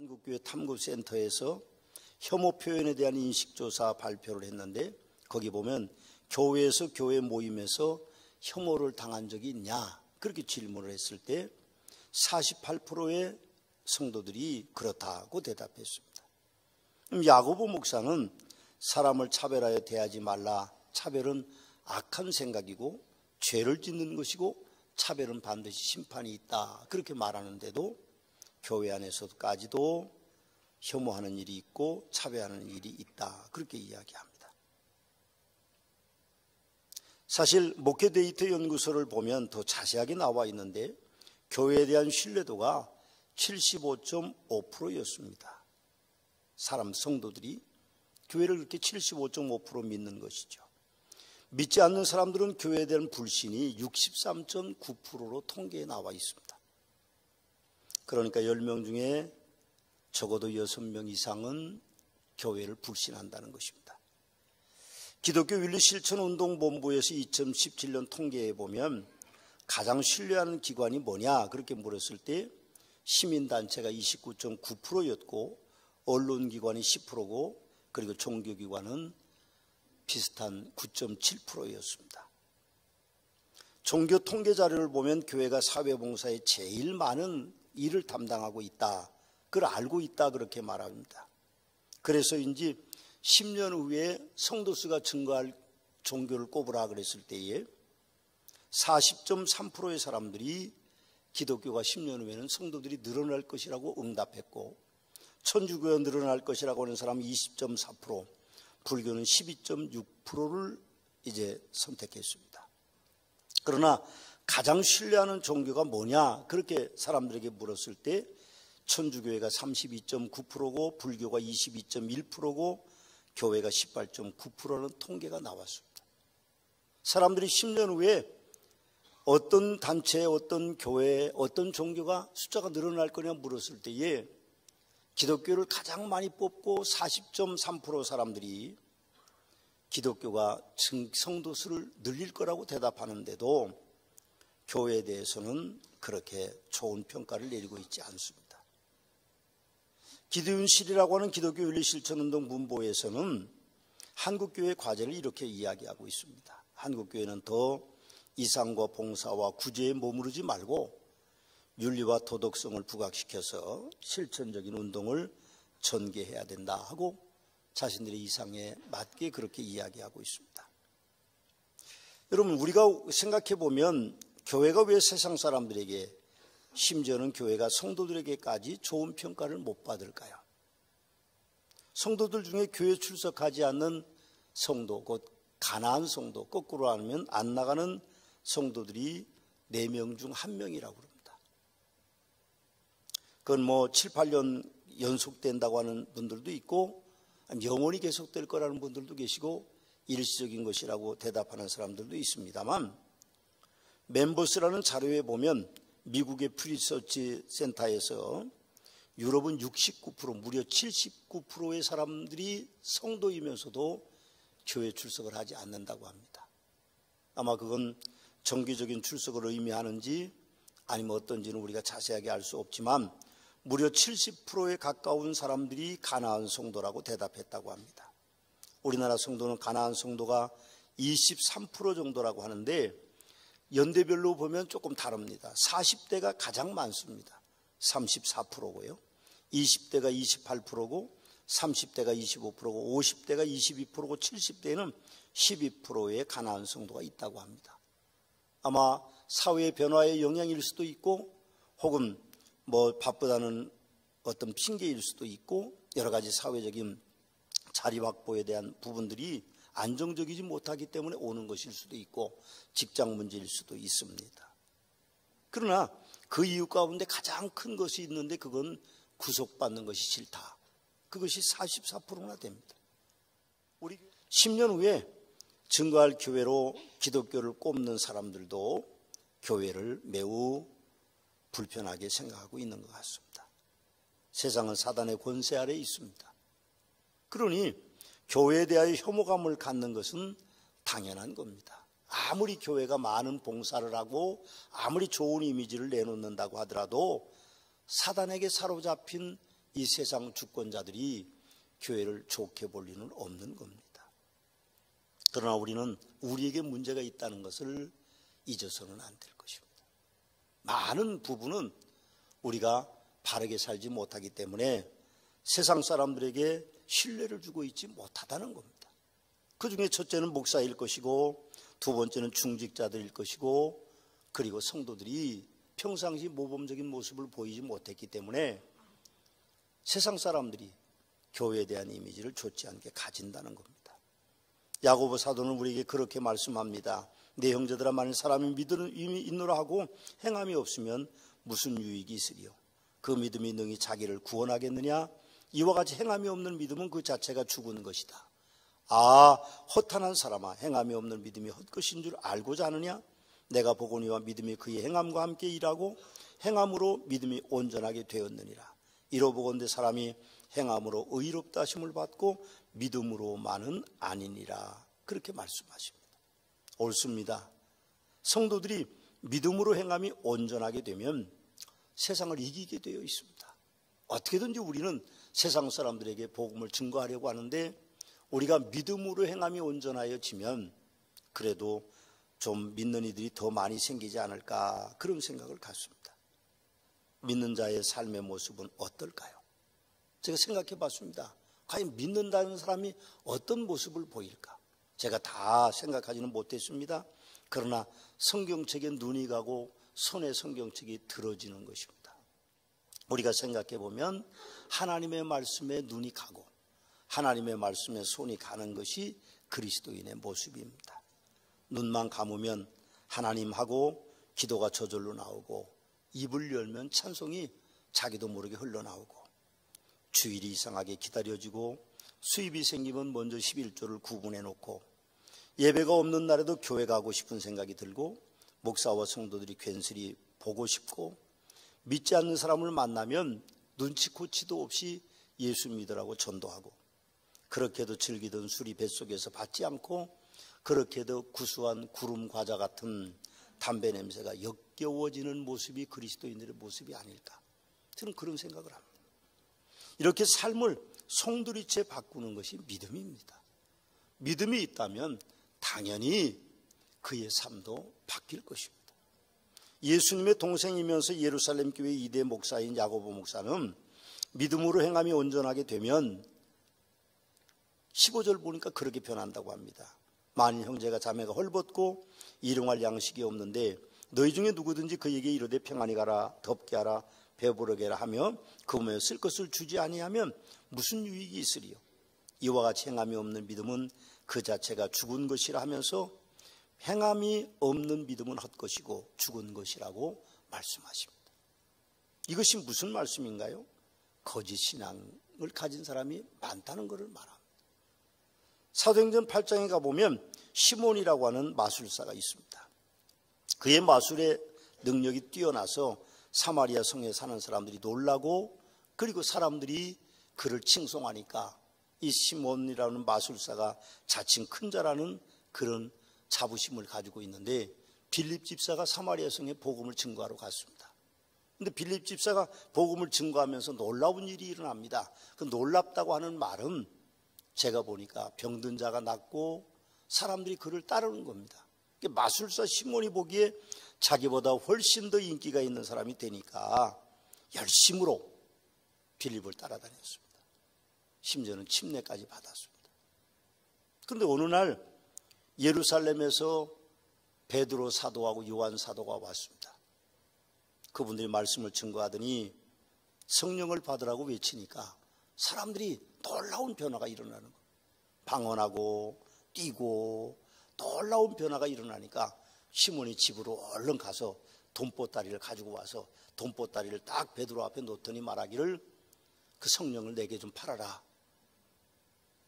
한국교회 탐구센터에서 혐오 표현에 대한 인식조사 발표를 했는데 거기 보면 교회에서 교회 모임에서 혐오를 당한 적이 있냐 그렇게 질문을 했을 때 48%의 성도들이 그렇다고 대답했습니다. 야고보 목사는 사람을 차별하여 대하지 말라. 차별은 악한 생각이고 죄를 짓는 것이고 차별은 반드시 심판이 있다. 그렇게 말하는데도 교회 안에서까지도 혐오하는 일이 있고 차별하는 일이 있다. 그렇게 이야기합니다. 사실 목회 데이터 연구소를 보면 더 자세하게 나와 있는데 교회에 대한 신뢰도가 75.5%였습니다. 성도들이 교회를 그렇게 75.5% 믿는 것이죠. 믿지 않는 사람들은 교회에 대한 불신이 63.9%로 통계에 나와 있습니다. 그러니까 10명 중에 적어도 6명 이상은 교회를 불신한다는 것입니다. 기독교 윤리실천운동본부에서 2017년 통계에 보면 가장 신뢰하는 기관이 뭐냐 그렇게 물었을 때 시민단체가 29.9%였고 언론기관이 10%고 그리고 종교기관은 비슷한 9.7%였습니다. 종교 통계 자료를 보면 교회가 사회봉사에 제일 많은 일을 담당하고 있다. 그걸 알고 있다 그렇게 말합니다. 그래서인지 10년 후에 성도수가 증가할 종교를 꼽으라 그랬을 때에 40.3%의 사람들이 기독교가 10년 후에는 성도들이 늘어날 것이라고 응답했고 천주교가 늘어날 것이라고 하는 사람은 20.4%, 불교는 12.6%를 이제 선택했습니다. 그러나 가장 신뢰하는 종교가 뭐냐 그렇게 사람들에게 물었을 때 천주교회가 32.9%고 불교가 22.1%고 교회가 18.9%라는 통계가 나왔습니다. 사람들이 10년 후에 어떤 단체, 어떤 교회, 어떤 종교가 숫자가 늘어날 거냐 물었을 때에 기독교를 가장 많이 뽑고 40.3% 사람들이 기독교가 성도수를 늘릴 거라고 대답하는데도 교회에 대해서는 그렇게 좋은 평가를 내리고 있지 않습니다. 기도윤실이라고 하는 기독교 윤리실천운동 문보에서는 한국교회 과제를 이렇게 이야기하고 있습니다. 한국교회는 더 이상과 봉사와 구제에 머무르지 말고 윤리와 도덕성을 부각시켜서 실천적인 운동을 전개해야 된다 하고 자신들의 이상에 맞게 그렇게 이야기하고 있습니다. 여러분 우리가 생각해 보면 교회가 왜 세상 사람들에게 심지어는 교회가 성도들에게까지 좋은 평가를 못 받을까요? 성도들 중에 교회 출석하지 않는 성도, 곧 가난한 성도, 거꾸로 하면 안 나가는 성도들이 4명 중 1명이라고 합니다. 그건 뭐 7, 8년 연속된다고 하는 분들도 있고 영원히 계속될 거라는 분들도 계시고 일시적인 것이라고 대답하는 사람들도 있습니다만 멤버스라는 자료에 보면 미국의 프리서치 센터에서 유럽은 69%, 무려 79%의 사람들이 성도이면서도 교회 출석을 하지 않는다고 합니다. 아마 그건 정기적인 출석을 의미하는지 아니면 어떤지는 우리가 자세하게 알 수 없지만 무려 70%에 가까운 사람들이 가나안 성도라고 대답했다고 합니다. 우리나라 성도는 가나안 성도가 23% 정도라고 하는데 연대별로 보면 조금 다릅니다. 40대가 가장 많습니다. 34%고요. 20대가 28%고 30대가 25%고 50대가 22%고 70대에는 12%의 가나안 성도가 있다고 합니다. 아마 사회의 변화의 영향일 수도 있고 혹은 뭐 바쁘다는 어떤 핑계일 수도 있고 여러 가지 사회적인 자리 확보에 대한 부분들이 안정적이지 못하기 때문에 오는 것일 수도 있고 직장 문제일 수도 있습니다. 그러나 그 이유 가운데 가장 큰 것이 있는데 그건 구속받는 것이 싫다. 그것이 44%나 됩니다. 우리 10년 후에 증거할 교회로 기독교를 꼽는 사람들도 교회를 매우 불편하게 생각하고 있는 것 같습니다. 세상은 사단의 권세 아래에 있습니다. 그러니 교회에 대하여 혐오감을 갖는 것은 당연한 겁니다. 아무리 교회가 많은 봉사를 하고 아무리 좋은 이미지를 내놓는다고 하더라도 사단에게 사로잡힌 이 세상 주권자들이 교회를 좋게 볼 리는 없는 겁니다. 그러나 우리는 우리에게 문제가 있다는 것을 잊어서는 안 될 것입니다. 많은 부분은 우리가 바르게 살지 못하기 때문에 세상 사람들에게 신뢰를 주고 있지 못하다는 겁니다. 그 중에 첫째는 목사일 것이고, 두 번째는 중직자들일 것이고, 그리고 성도들이 평상시 모범적인 모습을 보이지 못했기 때문에 세상 사람들이 교회에 대한 이미지를 좋지 않게 가진다는 겁니다. 야고보 사도는 우리에게 그렇게 말씀합니다. 내 형제들아, 만일 사람이 믿음이 있노라 하고 행함이 없으면 무슨 유익이 있으리요? 그 믿음이 능히 자기를 구원하겠느냐? 이와 같이 행함이 없는 믿음은 그 자체가 죽은 것이다. 아, 허탄한 사람아, 행함이 없는 믿음이 헛것인 줄 알고자 하느냐? 내가 보거니와 믿음이 그의 행함과 함께 일하고 행함으로 믿음이 온전하게 되었느니라. 이로보건대 사람이 행함으로 의롭다 하심을 받고 믿음으로만은 아니니라. 그렇게 말씀하십니다. 옳습니다. 성도들이 믿음으로 행함이 온전하게 되면 세상을 이기게 되어 있습니다. 어떻게든지 우리는 세상 사람들에게 복음을 증거하려고 하는데, 우리가 믿음으로 행함이 온전하여지면 그래도 좀 믿는 이들이 더 많이 생기지 않을까, 그런 생각을 갖습니다. 믿는 자의 삶의 모습은 어떨까요? 제가 생각해 봤습니다. 과연 믿는다는 사람이 어떤 모습을 보일까? 제가 다 생각하지는 못했습니다. 그러나 성경책에 눈이 가고 손에 성경책이 들어지는 것입니다. 우리가 생각해 보면 하나님의 말씀에 눈이 가고 하나님의 말씀에 손이 가는 것이 그리스도인의 모습입니다. 눈만 감으면 하나님하고 기도가 저절로 나오고, 입을 열면 찬송이 자기도 모르게 흘러나오고, 주일이 이상하게 기다려지고, 수입이 생기면 먼저 11조를 구분해 놓고, 예배가 없는 날에도 교회 가고 싶은 생각이 들고, 목사와 성도들이 괜스레 보고 싶고, 믿지 않는 사람을 만나면 눈치코치도 없이 예수 믿으라고 전도하고, 그렇게도 즐기던 술이 뱃속에서 받지 않고, 그렇게도 구수한 구름 과자 같은 담배 냄새가 역겨워지는 모습이 그리스도인들의 모습이 아닐까, 저는 그런 생각을 합니다. 이렇게 삶을 송두리째 바꾸는 것이 믿음입니다. 믿음이 있다면 당연히 그의 삶도 바뀔 것입니다. 예수님의 동생이면서 예루살렘 교회 2대 목사인 야고보 목사는 믿음으로 행함이 온전하게 되면 15절 보니까 그렇게 변한다고 합니다. 만일 형제가 자매가 헐벗고 일용할 양식이 없는데 너희 중에 누구든지 그에게 이르되 평안히 가라, 덥게 하라, 배부르게 하라 하며 그 몸에 쓸 것을 주지 아니하면 무슨 유익이 있으리요? 이와 같이 행함이 없는 믿음은 그 자체가 죽은 것이라 하면서 행함이 없는 믿음은 헛것이고 죽은 것이라고 말씀하십니다. 이것이 무슨 말씀인가요? 거짓 신앙을 가진 사람이 많다는 것을 말합니다. 사도행전 8장에 가보면 시몬이라고 하는 마술사가 있습니다. 그의 마술의 능력이 뛰어나서 사마리아 성에 사는 사람들이 놀라고, 그리고 사람들이 그를 칭송하니까 이 시몬이라는 마술사가 자칭 큰 자라는 그런 자부심을 가지고 있는데, 빌립 집사가 사마리아 성에 복음을 증거하러 갔습니다. 그런데 빌립 집사가 복음을 증거하면서 놀라운 일이 일어납니다. 그 놀랍다고 하는 말은 제가 보니까 병든 자가 낫고 사람들이 그를 따르는 겁니다. 마술사 시몬이 보기에 자기보다 훨씬 더 인기가 있는 사람이 되니까 열심으로 빌립을 따라다녔습니다. 심지어는 침례까지 받았습니다. 그런데 어느 날 예루살렘에서 베드로 사도하고 요한 사도가 왔습니다. 그분들이 말씀을 증거하더니 성령을 받으라고 외치니까 사람들이 놀라운 변화가 일어나는 거예요. 방언하고 뛰고 놀라운 변화가 일어나니까 시몬이 집으로 얼른 가서 돈보따리를 가지고 와서 돈보따리를 딱 베드로 앞에 놓더니 말하기를 그 성령을 내게 좀 팔아라,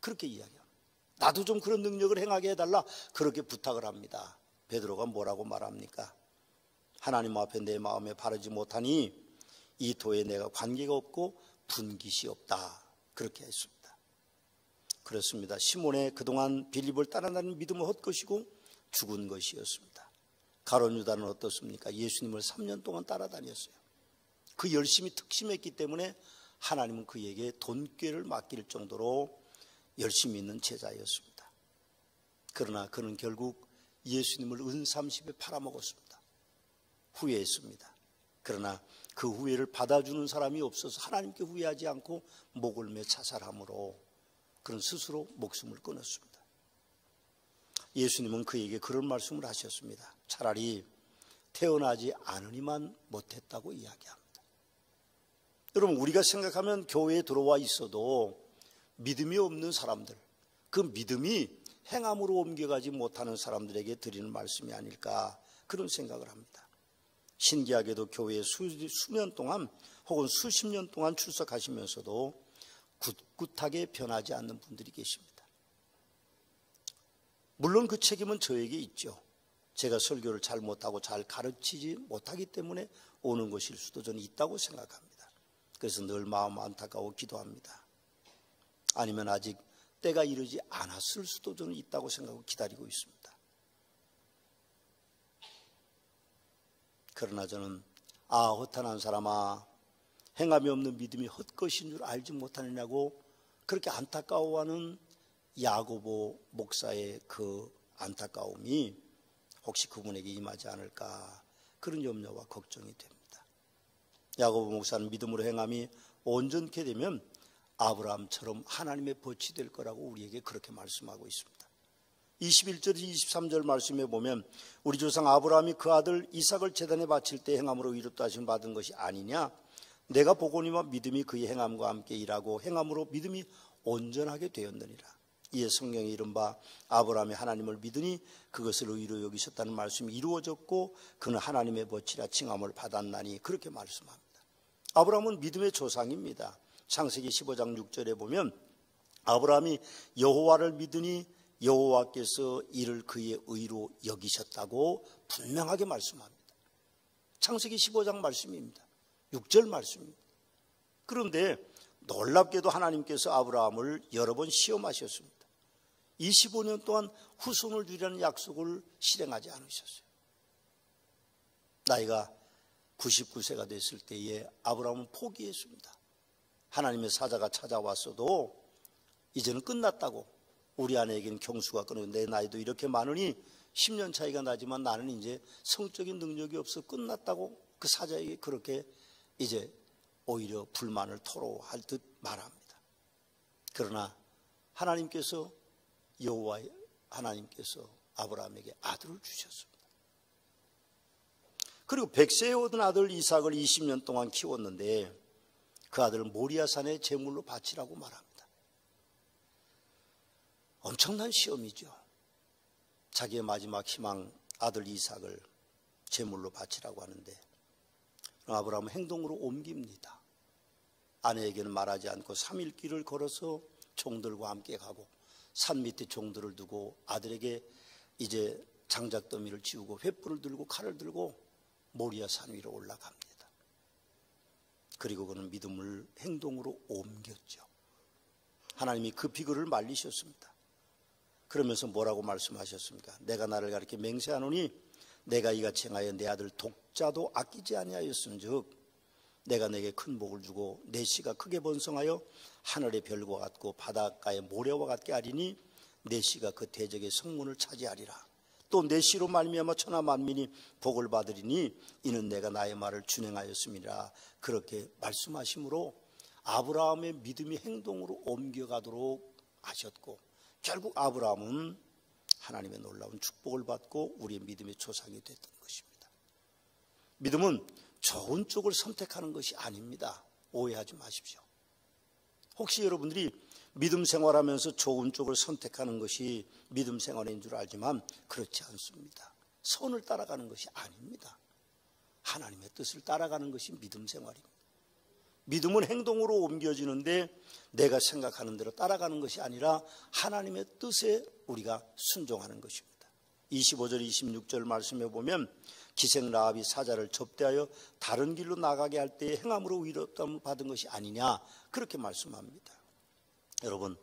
그렇게 이야기합니다. 나도 좀 그런 능력을 행하게 해달라, 그렇게 부탁을 합니다. 베드로가 뭐라고 말합니까? 하나님 앞에 내 마음에 바르지 못하니 이 도에 내가 관계가 없고 분깃이 없다, 그렇게 했습니다. 그렇습니다. 시몬의 그동안 빌립을 따라다니는 믿음은 헛것이고 죽은 것이었습니다. 가룟 유다는 어떻습니까? 예수님을 3년 동안 따라다녔어요. 그 열심히 특심했기 때문에 하나님은 그에게 돈꾀를 맡길 정도로 열심히 있는 제자였습니다. 그러나 그는 결국 예수님을 은30에 팔아먹었습니다. 후회했습니다. 그러나 그 후회를 받아주는 사람이 없어서 하나님께 후회하지 않고 목을 매 자살함으로 그는 스스로 목숨을 끊었습니다. 예수님은 그에게 그런 말씀을 하셨습니다. 차라리 태어나지 않으니만 못했다고 이야기합니다. 여러분, 우리가 생각하면 교회에 들어와 있어도 믿음이 없는 사람들, 그 믿음이 행함으로 옮겨가지 못하는 사람들에게 드리는 말씀이 아닐까, 그런 생각을 합니다. 신기하게도 교회에 수년 동안 혹은 수십 년 동안 출석하시면서도 꿋꿋하게 변하지 않는 분들이 계십니다. 물론 그 책임은 저에게 있죠. 제가 설교를 잘 못하고 잘 가르치지 못하기 때문에 오는 것일 수도 저는 있다고 생각합니다. 그래서 늘 마음 안타까워 기도합니다. 아니면 아직 때가 이르지 않았을 수도 저는 있다고 생각하고 기다리고 있습니다. 그러나 저는 허탄한 사람아, 행함이 없는 믿음이 헛것인 줄 알지 못하느냐고 그렇게 안타까워하는 야고보 목사의 그 안타까움이 혹시 그분에게 임하지 않을까, 그런 염려와 걱정이 됩니다. 야고보 목사는 믿음으로 행함이 온전케 되면 아브라함처럼 하나님의 벗이 될 거라고 우리에게 그렇게 말씀하고 있습니다. 21절 23절 말씀에 보면 우리 조상 아브라함이 그 아들 이삭을 제단에 바칠 때 행함으로 이롭다 하심을 받은 것이 아니냐, 내가 보거니와 믿음이 그의 행함과 함께 일하고 행함으로 믿음이 온전하게 되었느니라. 이에 성경에 이른바 아브라함이 하나님을 믿으니 그것을 의로 여기셨다는 말씀이 이루어졌고 그는 하나님의 벗이라 칭함을 받았나니, 그렇게 말씀합니다. 아브라함은 믿음의 조상입니다. 창세기 15장 6절에 보면 아브라함이 여호와를 믿으니 여호와께서 이를 그의 의로 여기셨다고 분명하게 말씀합니다. 창세기 15장 말씀입니다. 6절 말씀입니다. 그런데 놀랍게도 하나님께서 아브라함을 여러 번 시험하셨습니다. 25년 동안 후손을 주리라는 약속을 실행하지 않으셨어요. 나이가 99세가 됐을 때에 아브라함은 포기했습니다. 하나님의 사자가 찾아왔어도 이제는 끝났다고, 우리 아내에게는 경수가 끊어요. 내 나이도 이렇게 많으니 10년 차이가 나지만 나는 이제 성적인 능력이 없어 끝났다고 그 사자에게 그렇게 이제 오히려 불만을 토로할 듯 말합니다. 그러나 하나님께서 여호와 하나님께서 아브라함에게 아들을 주셨습니다. 그리고 100세에 얻은 아들 이삭을 20년 동안 키웠는데 그 아들을 모리아산의 제물로 바치라고 말합니다. 엄청난 시험이죠. 자기의 마지막 희망 아들 이삭을 제물로 바치라고 하는데 아브라함은 행동으로 옮깁니다. 아내에게는 말하지 않고 3일 길을 걸어서 종들과 함께 가고 산 밑에 종들을 두고 아들에게 이제 장작더미를 지우고 횃불을 들고 칼을 들고 모리아 산 위로 올라갑니다. 그리고 그는 믿음을 행동으로 옮겼죠. 하나님이 급히 그를 말리셨습니다. 그러면서 뭐라고 말씀하셨습니까? 내가 나를 가리켜 맹세하노니 내가 이같이 행하여 내 아들 독자도 아끼지 아니하였은즉 내가 내게 큰 복을 주고 내 씨가 크게 번성하여 하늘의 별과 같고 바닷가의 모래와 같게 하리니 내 씨가 그 대적의 성문을 차지하리라. 또 내 씨로 말미암아 천하 만민이 복을 받으리니 이는 내가 나의 말을 준행하였음이라. 그렇게 말씀하심으로 아브라함의 믿음이 행동으로 옮겨가도록 하셨고 결국 아브라함은 하나님의 놀라운 축복을 받고 우리의 믿음의 조상이 됐던 것입니다. 믿음은 좋은 쪽을 선택하는 것이 아닙니다. 오해하지 마십시오. 혹시 여러분들이 믿음 생활하면서 좋은 쪽을 선택하는 것이 믿음 생활인 줄 알지만 그렇지 않습니다. 선을 따라가는 것이 아닙니다. 하나님의 뜻을 따라가는 것이 믿음 생활입니다. 믿음은 행동으로 옮겨지는데 내가 생각하는 대로 따라가는 것이 아니라 하나님의 뜻에 우리가 순종하는 것입니다. 25절 26절 말씀에 보면 기생 라합이 사자를 접대하여 다른 길로 나가게 할 때에 행함으로 위로감을 받은 것이 아니냐, 그렇게 말씀합니다. 여러분,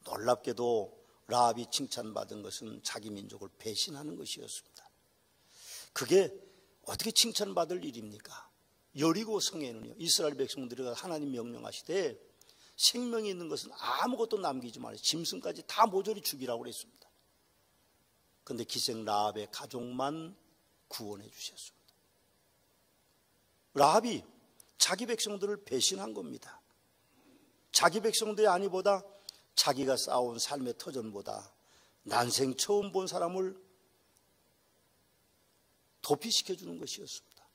놀랍게도 라합이 칭찬받은 것은 자기 민족을 배신하는 것이었습니다. 그게 어떻게 칭찬받을 일입니까? 여리고 성에는요, 이스라엘 백성들이 하나님 명령하시되 생명이 있는 것은 아무것도 남기지 말아요. 짐승까지 다 모조리 죽이라고 그랬습니다. 그런데 기생 라합의 가족만 구원해 주셨습니다. 라합이 자기 백성들을 배신한 겁니다. 자기 백성들의 아니보다 자기가 쌓아온 삶의 터전보다 난생 처음 본 사람을 도피시켜주는 것이었습니다.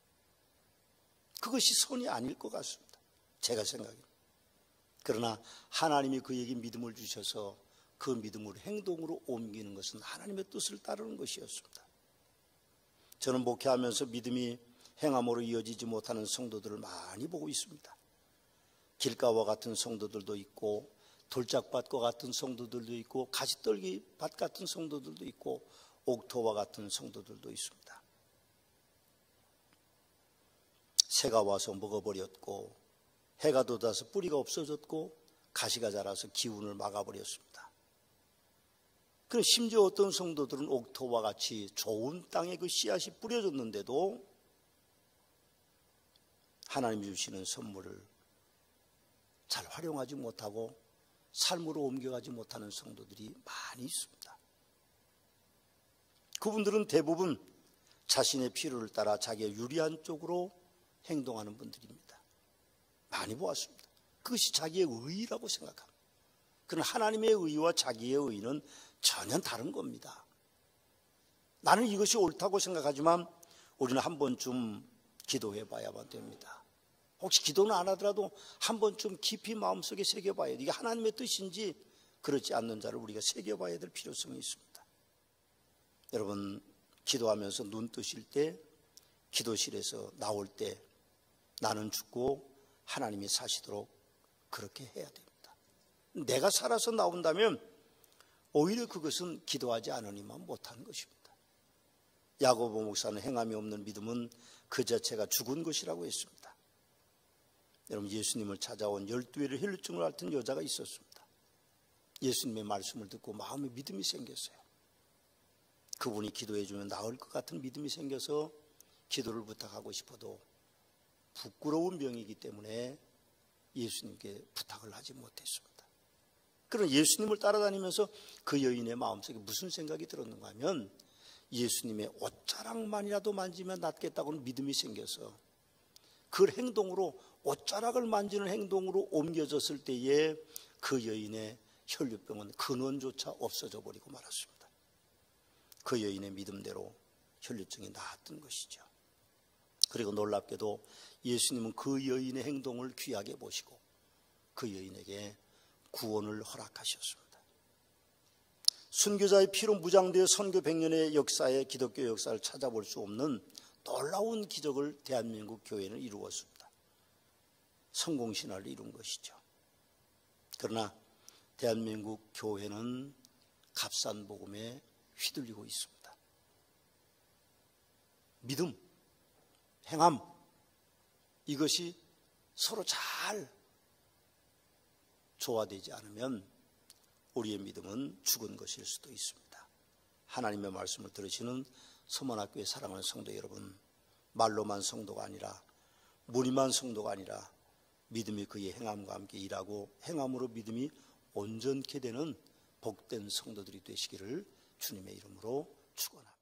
그것이 선이 아닐 것 같습니다. 제가 생각합니다. 그러나 하나님이 그에게 믿음을 주셔서 그 믿음을 행동으로 옮기는 것은 하나님의 뜻을 따르는 것이었습니다. 저는 목회하면서 믿음이 행함으로 이어지지 못하는 성도들을 많이 보고 있습니다. 길가와 같은 성도들도 있고 돌짝밭과 같은 성도들도 있고 가시떨기밭 같은 성도들도 있고 옥토와 같은 성도들도 있습니다. 새가 와서 먹어버렸고 해가 돋아서 뿌리가 없어졌고 가시가 자라서 기운을 막아버렸습니다. 그럼 심지어 어떤 성도들은 옥토와 같이 좋은 땅에 그 씨앗이 뿌려졌는데도 하나님이 주시는 선물을 잘 활용하지 못하고 삶으로 옮겨가지 못하는 성도들이 많이 있습니다. 그분들은 대부분 자신의 필요를 따라 자기의 유리한 쪽으로 행동하는 분들입니다. 많이 보았습니다. 그것이 자기의 의의라고 생각합니다. 그러나 하나님의 의의와 자기의 의의는 전혀 다른 겁니다. 나는 이것이 옳다고 생각하지만 우리는 한 번쯤 기도해 봐야만 됩니다. 혹시 기도는 안 하더라도 한 번쯤 깊이 마음속에 새겨봐야 돼요. 이게 하나님의 뜻인지 그렇지 않는 자를 우리가 새겨봐야 될 필요성이 있습니다. 여러분, 기도하면서 눈 뜨실 때, 기도실에서 나올 때 나는 죽고 하나님이 사시도록 그렇게 해야 됩니다. 내가 살아서 나온다면 오히려 그것은 기도하지 않으니만 못하는 것입니다. 야고보 목사는 행함이 없는 믿음은 그 자체가 죽은 것이라고 했습니다. 여러분, 예수님을 찾아온 12일의 혈루증을 앓던 여자가 있었습니다. 예수님의 말씀을 듣고 마음에 믿음이 생겼어요. 그분이 기도해 주면 나을 것 같은 믿음이 생겨서 기도를 부탁하고 싶어도 부끄러운 병이기 때문에 예수님께 부탁을 하지 못했습니다. 그러나 예수님을 따라다니면서 그 여인의 마음속에 무슨 생각이 들었는가 하면 예수님의 옷자락만이라도 만지면 낫겠다고는 믿음이 생겨서 그 행동으로 옷자락을 만지는 행동으로 옮겨졌을 때에 그 여인의 혈류병은 근원조차 없어져 버리고 말았습니다. 그 여인의 믿음대로 혈류증이 나았던 것이죠. 그리고 놀랍게도 예수님은 그 여인의 행동을 귀하게 보시고 그 여인에게 구원을 허락하셨습니다. 순교자의 피로 무장되어 선교 100년의 역사에 기독교 역사를 찾아볼 수 없는 놀라운 기적을 대한민국 교회는 이루었습니다. 성공신화를 이룬 것이죠. 그러나 대한민국 교회는 값싼 복음에 휘둘리고 있습니다. 믿음, 행함, 이것이 서로 잘 조화되지 않으면 우리의 믿음은 죽은 것일 수도 있습니다. 하나님의 말씀을 들으시는 서문학교의 사랑하는 성도 여러분, 말로만 성도가 아니라 무리만 성도가 아니라 믿음이 그의 행함과 함께 일하고 행함으로 믿음이 온전케 되는 복된 성도들이 되시기를 주님의 이름으로 축원합니다.